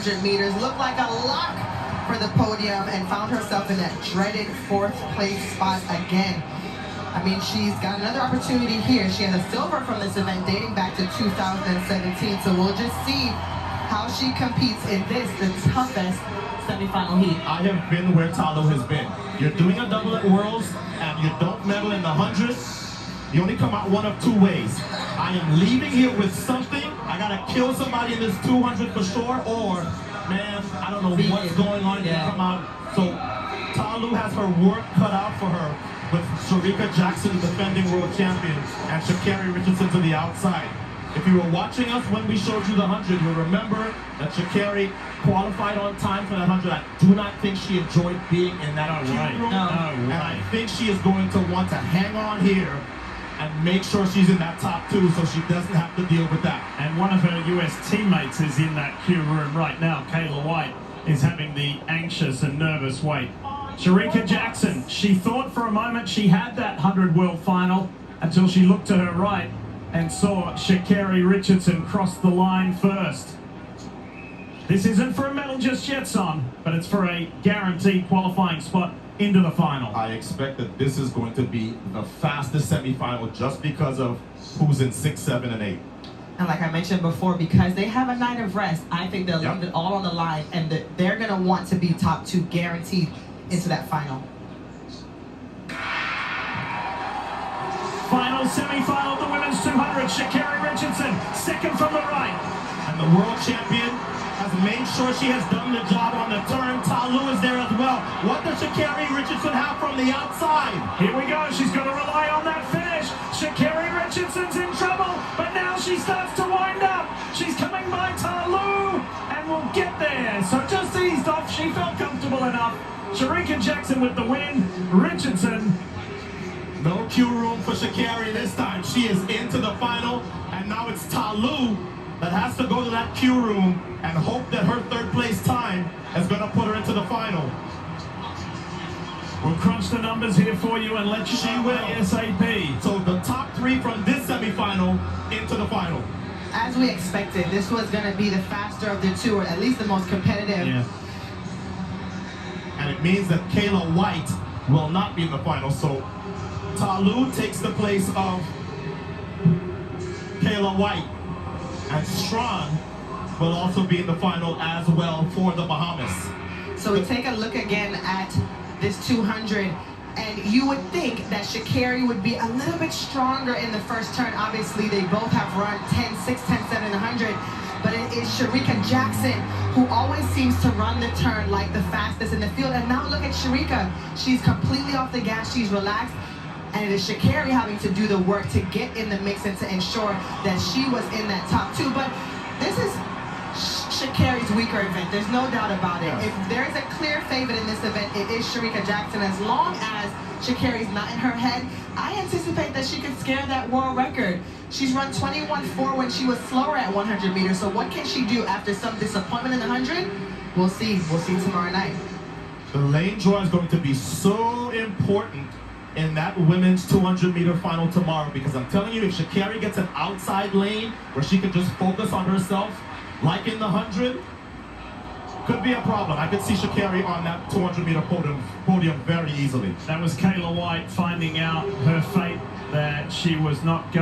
100 meters looked like a lock for the podium and found herself in that dreaded 4th place spot again. I mean, she's got another opportunity here. She has a silver from this event dating back to 2017, so we'll just see how she competes in this, the toughest semifinal heat. I have been where Ta Lou has been. You're doing a double at Worlds and you don't medal in the 100, you only come out one of 2 ways. I am leaving here with something. I gotta kill somebody in this 200 for sure, or man, I don't know what's going on. Yeah. Come out. So Ta Lou has her work cut out for her with Sha'Carri Jackson, the defending world champion, and Sha'Carri Richardson to the outside. If you were watching us when we showed you the 100, you'll remember that Sha'Carri qualified on time for that 100. I do not think she enjoyed being in that room. And I think she is going to want to hang on here and make sure she's in that top 2 so she doesn't have to deal with that. And one of her US teammates is in that queue room right now. Kayla White is having the anxious and nervous wait. Sha'Carri Jackson, she thought for a moment she had that 100 world final until she looked to her right and saw Sha'Carri Richardson cross the line first. This isn't for a medal just yet, son, but it's for a guaranteed qualifying spot into the final. I expect that this is going to be the fastest semifinal just because of who's in 6, 7, and 8. And like I mentioned before, because they have a night of rest, I think they'll leave it all on the line, and they're going to want to be top 2 guaranteed into that final. Final semifinal of the women's 200, Sha'Carri Richardson, second from the right. And the world champion has made sure she has done the job on the turn. Ta Lou is there as well. What does Sha'Carri Richardson have from the outside? Here we go, she's going to rely on that finish. Sha'Carri Richardson's in trouble, but now she starts to wind up. She's coming by Ta Lou, and will get there. So just eased off, she felt comfortable enough. Sha'Carri Jackson with the win, Richardson. No queue room for Sha'Carri this time. She is into the final, and now it's Ta Lou that has to go to that queue room and hope that her 3rd place time is going to put her into the final. We'll crunch the numbers here for you and let you know ASAP. So the top 3 from this semifinal into the final. As we expected, this was going to be the faster of the 2, or at least the most competitive. Yeah. And it means that Kayla White will not be in the final. So Ta Lou takes the place of Kayla White. And Strawn will also be in the final as well for the Bahamas. So we take a look again at this 200, and you would think that Sha'Carri would be a little bit stronger in the first turn. Obviously, they both have run 10-6, 10-7, 100, but it is Sha'Carri Jackson who always seems to run the turn like the fastest in the field. And now look at Sha'Carri. She's completely off the gas. She's relaxed. And it is Sha'Carri having to do the work to get in the mix and to ensure that she was in that top 2. But this is Sha'Carri's weaker event. There's no doubt about it. If there is a clear favorite in this event, it is Sha'Carri Jackson. As long as Sha'Carri's not in her head, I anticipate that she could scare that world record. She's run 21.4 when she was slower at 100 meters. So what can she do after some disappointment in the 100? We'll see. We'll see tomorrow night. The lane draw is going to be so important in that women's 200-meter final tomorrow, because I'm telling you, if Sha'Carri gets an outside lane where she can just focus on herself, like in the 100, could be a problem. I could see Sha'Carri on that 200-meter podium very easily. That was Kayla White finding out her fate, that she was not going